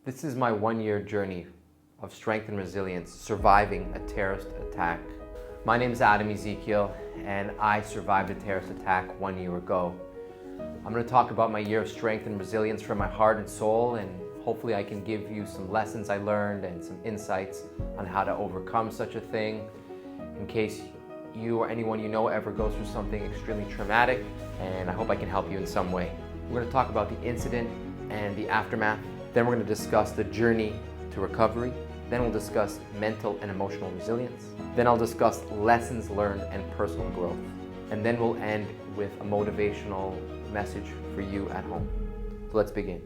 This is my 1-year journey of strength and resilience, surviving a terrorist attack. My name is Adam Ezekiel, and I survived a terrorist attack 1 year ago. I'm going to talk about my year of strength and resilience from my heart and soul, and hopefully I can give you some lessons I learned and some insights on how to overcome such a thing in case you or anyone you know ever goes through something extremely traumatic, and I hope I can help you in some way. We're going to talk about the incident and the aftermath. Then we're going to discuss the journey to recovery. Then we'll discuss mental and emotional resilience. Then I'll discuss lessons learned and personal growth. And then we'll end with a motivational message for you at home. So let's begin.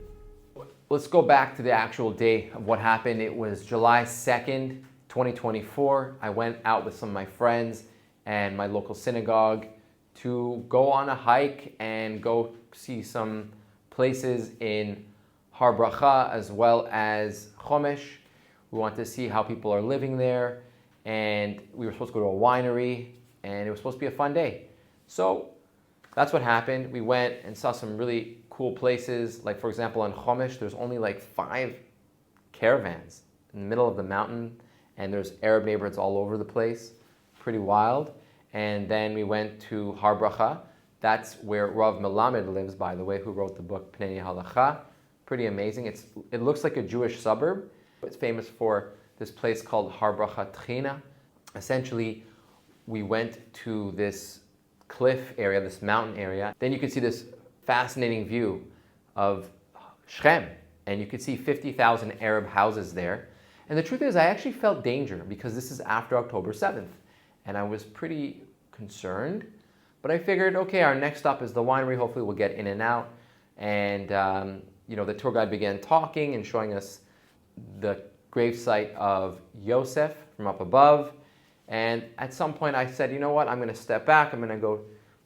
Let's go back to the actual day of what happened. It was July 2nd, 2024. I went out with some of my friends and my local synagogue to go on a hike and go see some places in Har Bracha as well as Chomesh. We wanted to see how people are living there, and we were supposed to go to a winery, and it was supposed to be a fun day. So that's what happened. We went and saw some really cool places. Like, for example, in Chomesh, there's only like 5 caravans in the middle of the mountain, and there's Arab neighborhoods all over the place. Pretty wild. And then we went to Har Bracha. That's where Rav Melamed lives, by the way, who wrote the book Pnei Halacha. Pretty amazing. It looks like a Jewish suburb. It's famous for this place called Har Bracha Tchina. Essentially, we went to this cliff area, this mountain area. Then you could see this fascinating view of Shechem, and you could see 50,000 Arab houses there. And the truth is, I actually felt danger because this is after October 7th, and I was pretty concerned. But I figured, okay, our next stop is the winery. Hopefully we'll get in and out. And the tour guide began talking and showing us the gravesite of Yosef from up above. And at some point I said, you know what, I'm going to step back. I'm going to go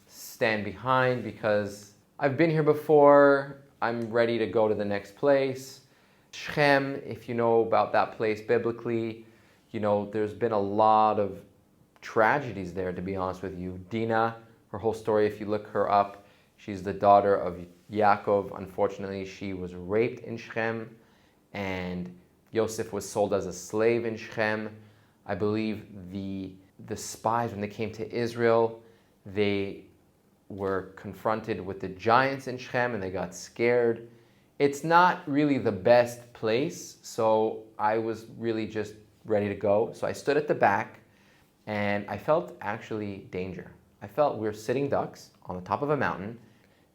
stand behind because I've been here before. I'm ready to go to the next place. Shechem, if you know about that place biblically, there's been a lot of tragedies there, to be honest with you. Dinah, her whole story, if you look her up, she's the daughter of Yaakov. Unfortunately, she was raped in Shechem, and Yosef was sold as a slave in Shechem. I believe the spies, when they came to Israel, they were confronted with the giants in Shechem, and they got scared. It's not really the best place, so I was really just ready to go. So I stood at the back, and I felt actually danger. I felt we were sitting ducks on the top of a mountain,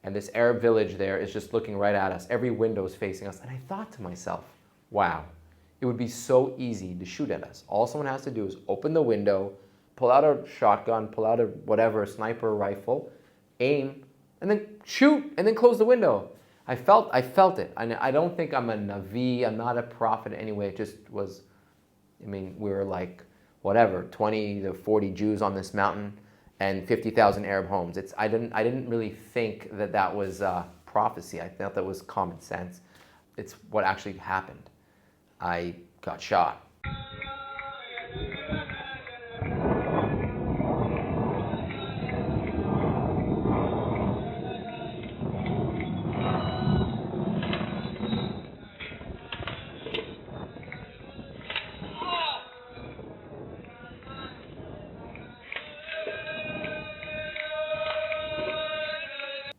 and this Arab village there is just looking right at us. Every window is facing us. And I thought to myself, wow, it would be so easy to shoot at us. All someone has to do is open the window, pull out a shotgun, pull out a sniper rifle, aim, and then shoot, and then close the window. I felt it. I don't think I'm a Navi. I'm not a prophet anyway. It just was, we were like, 20 to 40 Jews on this mountain and 50,000 Arab homes. I didn't really think that was prophecy. I thought that was common sense. It's what actually happened. I got shot.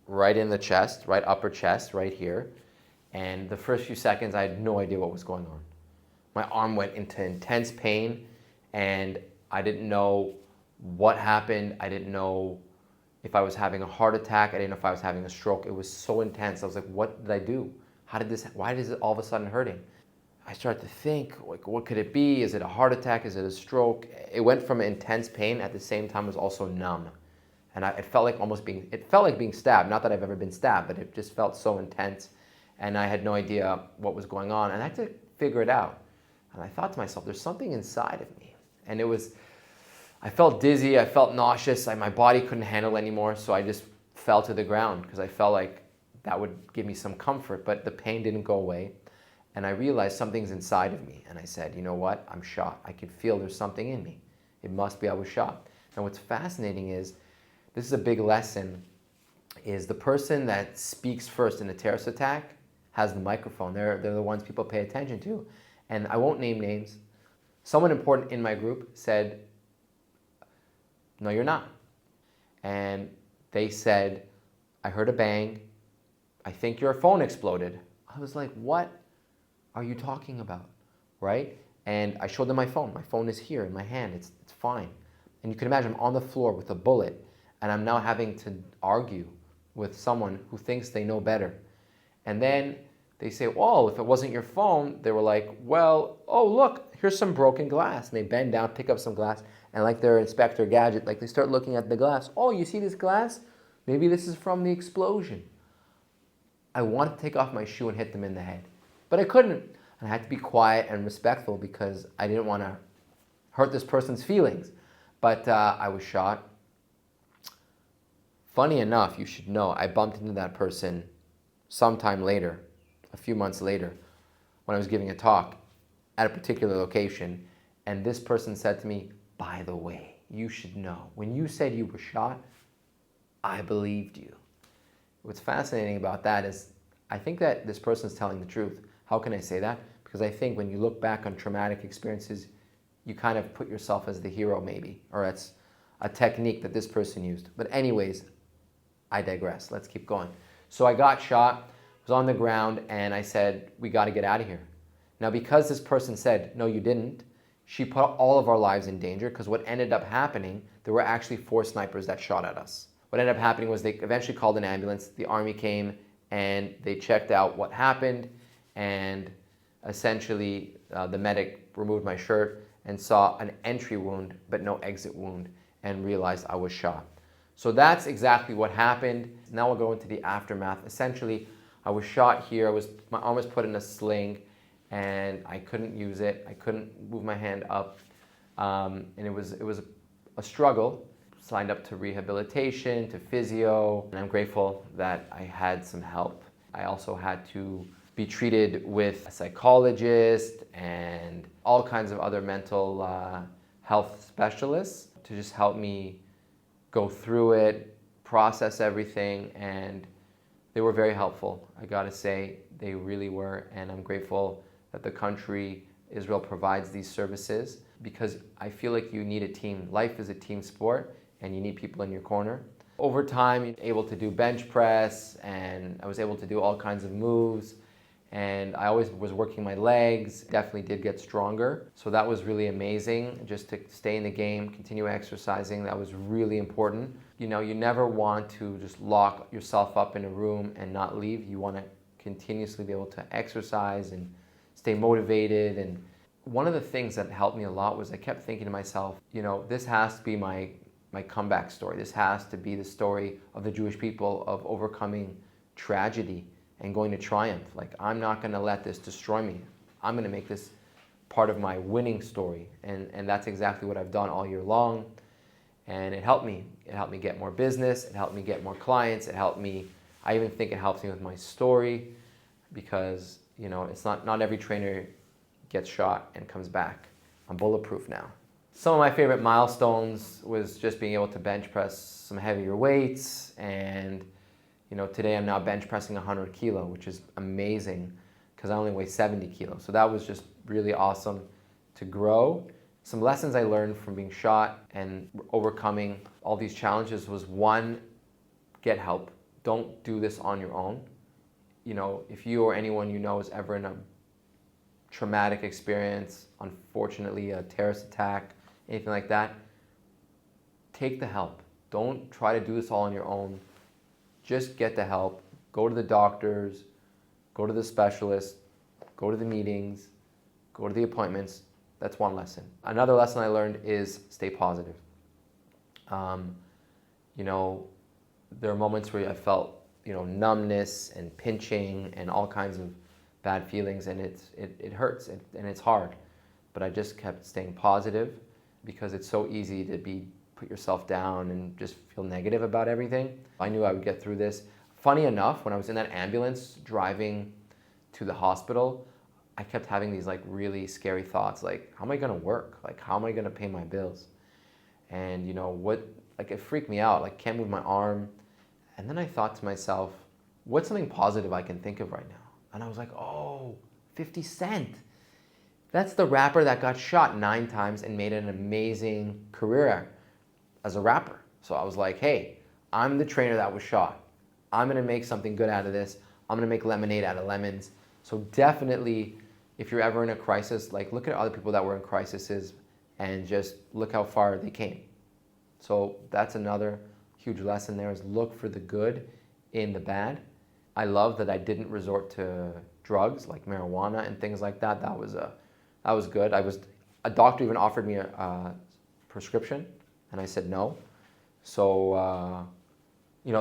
Right in the chest, right upper chest, right here. And the first few seconds, I had no idea what was going on. My arm went into intense pain, and I didn't know what happened. I didn't know if I was having a heart attack. I didn't know if I was having a stroke. It was so intense. I was like, what did I do? Why is it all of a sudden hurting? I started to think, like, what could it be? Is it a heart attack? Is it a stroke? It went from intense pain, at the same time was also numb. And it felt like being stabbed. Not that I've ever been stabbed, but it just felt so intense. And I had no idea what was going on. And I had to figure it out. And I thought to myself, there's something inside of me. And I felt dizzy, I felt nauseous, my body couldn't handle it anymore. So I just fell to the ground because I felt like that would give me some comfort, but the pain didn't go away. And I realized something's inside of me. And I said, you know what? I'm shot. I could feel there's something in me. It must be I was shot. And what's fascinating is, this is a big lesson, is the person that speaks first in a terrorist attack has the microphone. They're the ones people pay attention to. And I won't name names. Someone important in my group said, "No, you're not." And they said, "I heard a bang. I think your phone exploded." I was like, "What are you talking about?" Right? And I showed them my phone. My phone is here in my hand. It's fine. And you can imagine I'm on the floor with a bullet, and I'm now having to argue with someone who thinks they know better. And then they say, "Oh, if it wasn't your phone," they were like, "Well, oh, look, here's some broken glass." And they bend down, pick up some glass, and like they're Inspector Gadget, like they start looking at the glass. "Oh, you see this glass? Maybe this is from the explosion." I wanted to take off my shoe and hit them in the head, but I couldn't. And I had to be quiet and respectful because I didn't want to hurt this person's feelings. But I was shot. Funny enough, you should know, I bumped into that person sometime later, a few months later, when I was giving a talk at a particular location. And this person said to me, "By the way, you should know, when you said you were shot, I believed you." What's fascinating about that is I think that this person's telling the truth. How can I say that? Because I think when you look back on traumatic experiences, you kind of put yourself as the hero maybe, or it's a technique that this person used. But anyways, I digress. Let's keep going. So I got shot, was on the ground, and I said, "We got to get out of here." Now, because this person said, "No, you didn't," she put all of our lives in danger, because what ended up happening, there were actually 4 snipers that shot at us. What ended up happening was they eventually called an ambulance. The army came and they checked out what happened, and essentially the medic removed my shirt and saw an entry wound but no exit wound and realized I was shot. So that's exactly what happened. Now we'll go into the aftermath. Essentially, I was shot here. My arm was put in a sling and I couldn't use it. I couldn't move my hand up, and it was a struggle. Signed up to rehabilitation, to physio, and I'm grateful that I had some help. I also had to be treated with a psychologist and all kinds of other mental health specialists to just help me go through it, process everything, and they were very helpful. I gotta say, they really were, and I'm grateful that the country, Israel, provides these services, because I feel like you need a team. Life is a team sport, and you need people in your corner. Over time, you're able to do bench press, and I was able to do all kinds of moves, and I always was working my legs, definitely did get stronger. So that was really amazing, just to stay in the game, continue exercising. That was really important. You know, you never want to just lock yourself up in a room and not leave. You want to continuously be able to exercise and stay motivated. And one of the things that helped me a lot was I kept thinking to myself, you know, this has to be my comeback story. This has to be the story of the Jewish people of overcoming tragedy and going to triumph. Like, I'm not going to let this destroy me. I'm going to make this part of my winning story. And that's exactly what I've done all year long. And it helped me. It helped me get more business. It helped me get more clients. It helped me, I even think it helps me with my story, because, you know, it's not every trainer gets shot and comes back. I'm bulletproof now. Some of my favorite milestones was just being able to bench press some heavier weights, and you know, today I'm now bench pressing 100 kilo, which is amazing because I only weigh 70 kilos. So that was just really awesome to grow. Some lessons I learned from being shot and overcoming all these challenges was, one, get help. Don't do this on your own. You know, if you or anyone you know is ever in a traumatic experience, unfortunately a terrorist attack, anything like that, take the help. Don't try to do this all on your own. Just get the help. Go to the doctors, go to the specialists, go to the meetings, go to the appointments. That's one lesson. Another lesson I learned is stay positive. You know, there are moments where I felt, you know, numbness and pinching and all kinds of bad feelings, and it hurts and it's hard. But I just kept staying positive, because it's so easy to put yourself down and just feel negative about everything. I knew I would get through this. Funny enough, when I was in that ambulance driving to the hospital, I kept having these like really scary thoughts, like, how am I gonna work? Like, how am I gonna pay my bills? And you know, it freaked me out, like, can't move my arm. And then I thought to myself, what's something positive I can think of right now? And I was like, oh, 50 Cent. That's the rapper that got shot 9 times and made an amazing career as a rapper. So I was like, hey, I'm the trainer that was shot. I'm gonna make something good out of this. I'm gonna make lemonade out of lemons. So definitely, if you're ever in a crisis, like look at other people that were in crises and just look how far they came. So that's another huge lesson there, is look for the good in the bad. I love that I didn't resort to drugs like marijuana and things like that. That was good. A doctor even offered me a prescription, and I said no. So,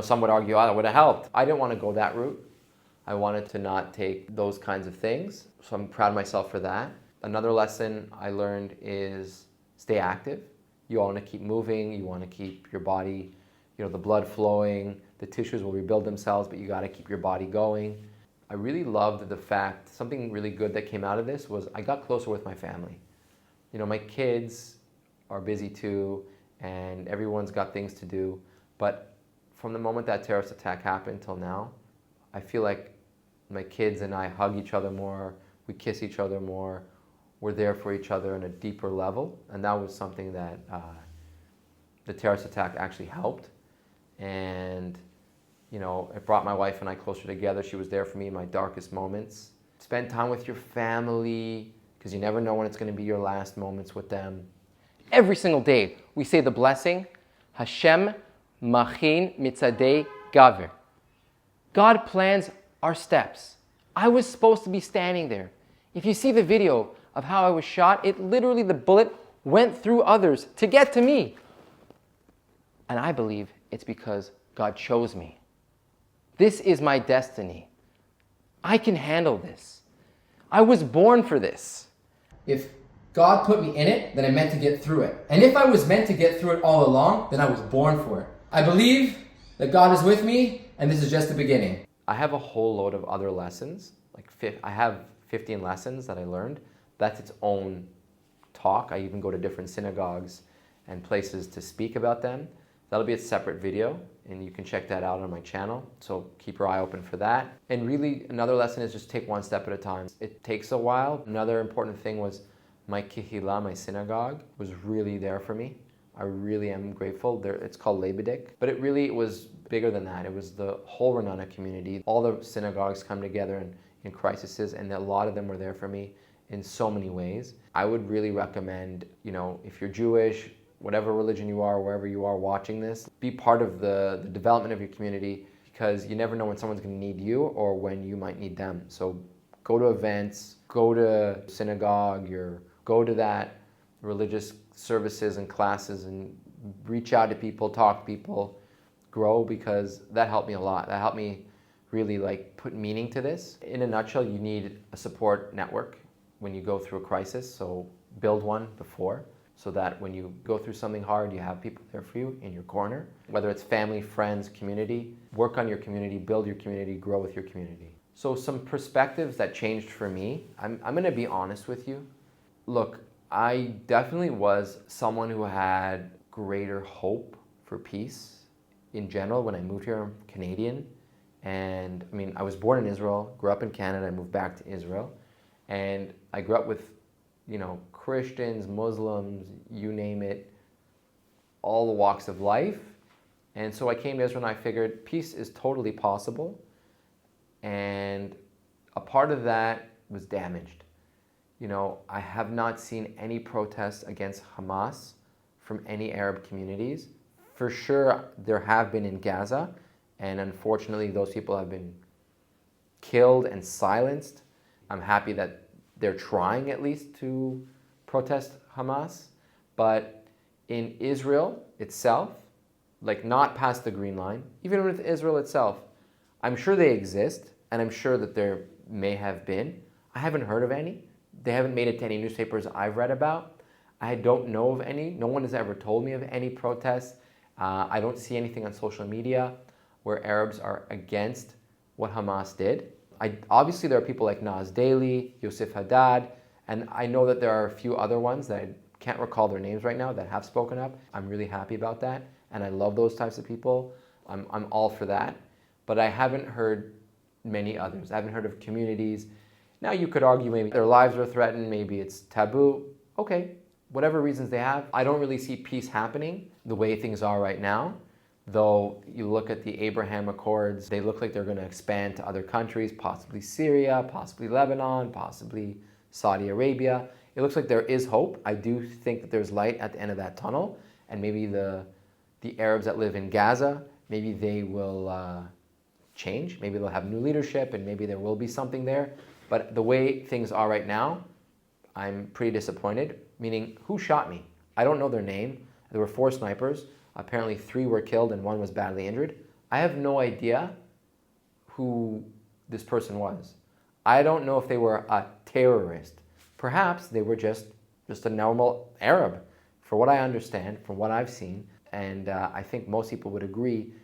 some would argue, oh, that would have helped. I didn't want to go that route. I wanted to not take those kinds of things. So I'm proud of myself for that. Another lesson I learned is stay active. You want to keep moving. You want to keep your body, the blood flowing. The tissues will rebuild themselves, but you got to keep your body going. I really loved the fact, something really good that came out of this was I got closer with my family. My kids are busy too, and everyone's got things to do. But from the moment that terrorist attack happened till now, I feel like my kids and I hug each other more, we kiss each other more, we're there for each other on a deeper level. And that was something that the terrorist attack actually helped. And it brought my wife and I closer together. She was there for me in my darkest moments. Spend time with your family, because you never know when it's going to be your last moments with them. Every single day, we say the blessing, Hashem machin mitzadei gaver. God plans our steps. I was supposed to be standing there. If you see the video of how I was shot, the bullet went through others to get to me. And I believe it's because God chose me. This is my destiny. I can handle this. I was born for this. If God put me in it, then I meant to get through it. And if I was meant to get through it all along, then I was born for it. I believe that God is with me, and this is just the beginning. I have a whole load of other lessons. I have 15 lessons that I learned. That's its own talk. I even go to different synagogues and places to speak about them. That'll be a separate video, and you can check that out on my channel. So keep your eye open for that. And really, another lesson is just take one step at a time. It takes a while. Another important thing was my kihila, my synagogue, was really there for me. I really am grateful. It's called Lebedik, but it was bigger than that. It was the whole Renana community. All the synagogues come together in crises, and a lot of them were there for me in so many ways. I would really recommend, if you're Jewish, whatever religion you are, wherever you are watching this, be part of the development of your community, because you never know when someone's going to need you or when you might need them. So go to events, go to synagogue, go to that religious services and classes and reach out to people, talk to people, grow, because that helped me a lot. That helped me really put meaning to this. In a nutshell, you need a support network when you go through a crisis. So build one before, so that when you go through something hard, you have people there for you in your corner. Whether it's family, friends, community, work on your community, build your community, grow with your community. So some perspectives that changed for me, I'm gonna be honest with you. Look, I definitely was someone who had greater hope for peace in general when I moved here. I'm Canadian, and I was born in Israel, grew up in Canada, I moved back to Israel, and I grew up with Christians, Muslims, you name it, all the walks of life. And so I came to Israel and I figured peace is totally possible. And a part of that was damaged. I have not seen any protests against Hamas from any Arab communities. For sure, there have been in Gaza, and unfortunately, those people have been killed and silenced. I'm happy that they're trying at least to protest Hamas, but in Israel itself, not past the green line, even with Israel itself, I'm sure they exist, and I'm sure that there may have been. I haven't heard of any. They haven't made it to any newspapers I've read about. I don't know of any. No one has ever told me of any protests. I don't see anything on social media where Arabs are against what Hamas did. Obviously, there are people like Naz Daily, Yosef Haddad, and I know that there are a few other ones that I can't recall their names right now that have spoken up. I'm really happy about that, and I love those types of people. I'm all for that, but I haven't heard many others. I haven't heard of communities. Now you could argue maybe their lives are threatened, maybe it's taboo. Okay, whatever reasons they have, I don't really see peace happening the way things are right now. Though you look at the Abraham Accords, they look like they're going to expand to other countries, possibly Syria, possibly Lebanon, possibly Saudi Arabia. It looks like there is hope. I do think that there's light at the end of that tunnel, and maybe the Arabs that live in Gaza, maybe they will change. Maybe they'll have new leadership, and maybe there will be something there. But the way things are right now, I'm pretty disappointed, meaning who shot me? I don't know their name. There were 4 snipers. Apparently 3 were killed and 1 was badly injured. I have no idea who this person was. I don't know if they were a terrorist. Perhaps they were just a normal Arab, for what I understand, from what I've seen. And I think most people would agree,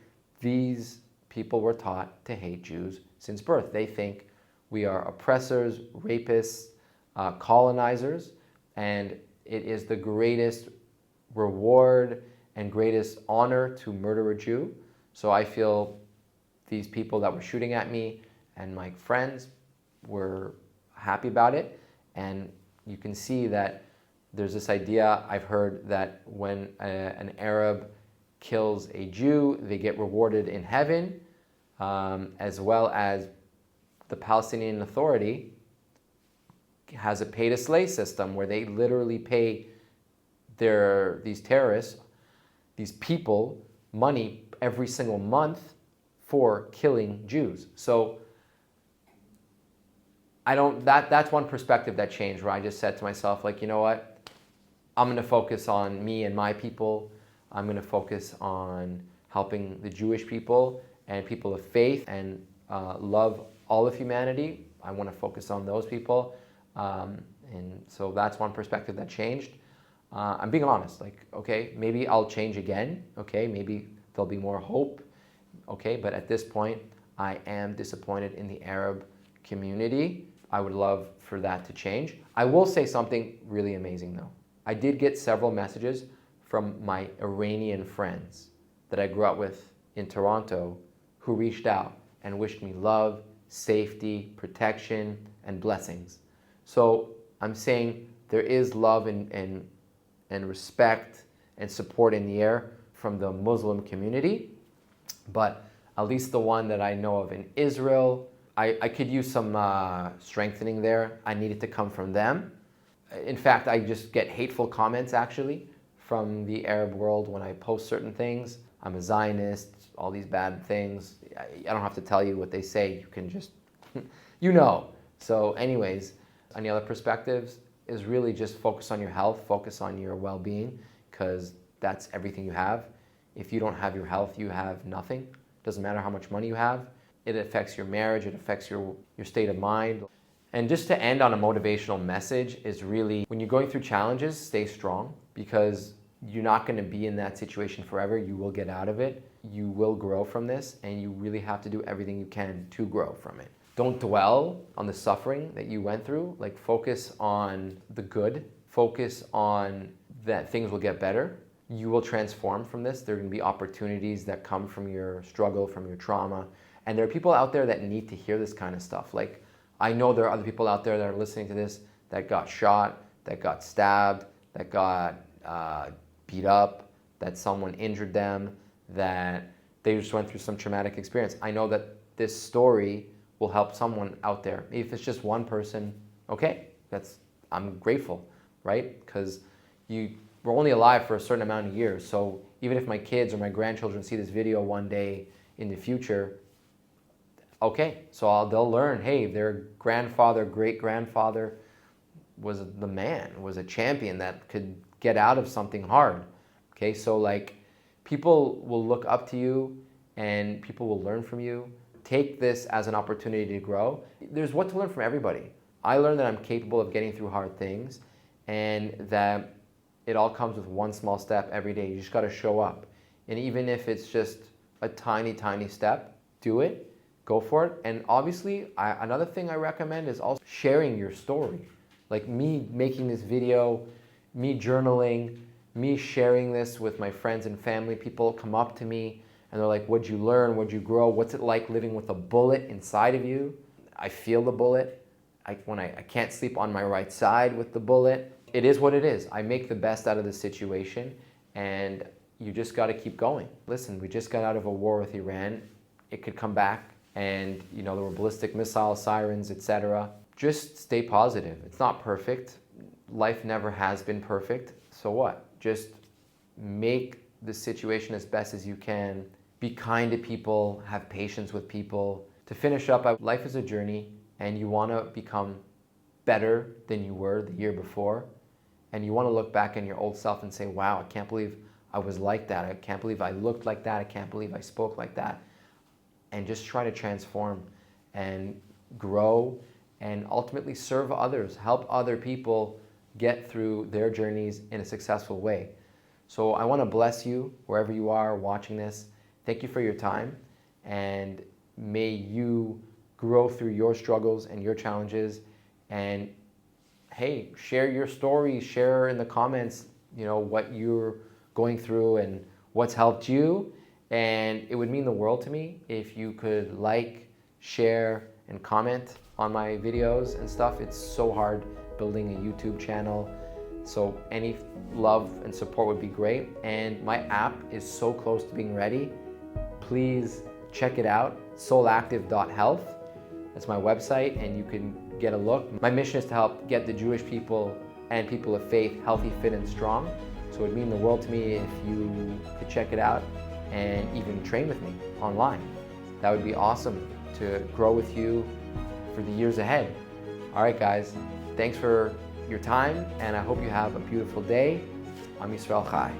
these people were taught to hate Jews since birth. They think we are oppressors, rapists, colonizers, and it is the greatest reward and greatest honor to murder a Jew. So I feel these people that were shooting at me and my friends were happy about it. And you can see that there's this idea I've heard that when an Arab kills a Jew, they get rewarded in heaven, as well as the Palestinian Authority has a pay-to-slay system where they literally pay these terrorists, these people, money every single month for killing Jews. So that's one perspective that changed, where I just said to myself, like, you know what? I'm going to focus on me and my people. I'm going to focus on helping the Jewish people and people of faith and love all of humanity. I want to focus on those people. And so that's one perspective that changed. I'm being honest, like, okay, maybe I'll change again. Okay, maybe there'll be more hope. Okay, but at this point, I am disappointed in the Arab community. I would love for that to change. I will say something really amazing though. I did get several messages from my Iranian friends that I grew up with in Toronto who reached out and wished me love, safety, protection, and blessings. So I'm saying there is love and respect and support in the air from the Muslim community, but at least the one that I know of in Israel, I could use some strengthening there. I need it to come from them. In fact, I just get hateful comments actually from the Arab world when I post certain things. I'm a Zionist, all these bad things. I don't have to tell you what they say. You can just, you know. So anyways, any other perspectives is really just focus on your health, focus on your well-being, because that's everything you have. If you don't have your health, you have nothing. Doesn't matter how much money you have. It affects your marriage, it affects your state of mind. And just to end on a motivational message is really, when you're going through challenges, stay strong, because you're not going to be in that situation forever. You will get out of it. You will grow from this, and you really have to do everything you can to grow from it. Don't dwell on the suffering that you went through. Like, focus on the good. Focus on that things will get better. You will transform from this. There are going to be opportunities that come from your struggle, from your trauma. And there are people out there that need to hear this kind of stuff. Like, I know there are other people out there that are listening to this that got shot, that got stabbed, that got beat up, that someone injured them, that they just went through some traumatic experience. I know that this story will help someone out there. If it's just one person, okay, I'm grateful, right? Because we're only alive for a certain amount of years. So even if my kids or my grandchildren see this video one day in the future, okay, so they'll learn, hey, their grandfather, great-grandfather was the man, was a champion that could get out of something hard. Okay, so like, people will look up to you and people will learn from you. Take this as an opportunity to grow. There's what to learn from everybody. I learned that I'm capable of getting through hard things, and that it all comes with one small step every day. You just gotta show up. And even if it's just a tiny, tiny step, do it, go for it. And obviously, another thing I recommend is also sharing your story. Like me making this video, me journaling, me sharing this with my friends and family. People come up to me and they're like, what'd you learn? What'd you grow? What's it like living with a bullet inside of you? I feel the bullet. I can't sleep on my right side with the bullet. It is what it is. I make the best out of the situation, and you just got to keep going. Listen, we just got out of a war with Iran. It could come back, and there were ballistic missile sirens, etc. Just stay positive. It's not perfect. Life never has been perfect. So what? Just make the situation as best as you can. Be kind to people. Have patience with people. To finish up, life is a journey, and you want to become better than you were the year before. And you want to look back in your old self and say, wow, I can't believe I was like that. I can't believe I looked like that. I can't believe I spoke like that. And just try to transform and grow and ultimately serve others, help other people get through their journeys in a successful way. So I want to bless you wherever you are watching this. Thank you for your time, and may you grow through your struggles and your challenges. And hey, share your stories, share in the comments, what you're going through and what's helped you. And it would mean the world to me if you could like, share, and comment on my videos and stuff. It's so hard building a YouTube channel. So any love and support would be great. And my app is so close to being ready. Please check it out, soulactive.health. That's my website, and you can get a look. My mission is to help get the Jewish people and people of faith healthy, fit, and strong. So it would mean the world to me if you could check it out and even train with me online. That would be awesome to grow with you for the years ahead. All right, guys, thanks for your time, and I hope you have a beautiful day. Am Yisrael Chai.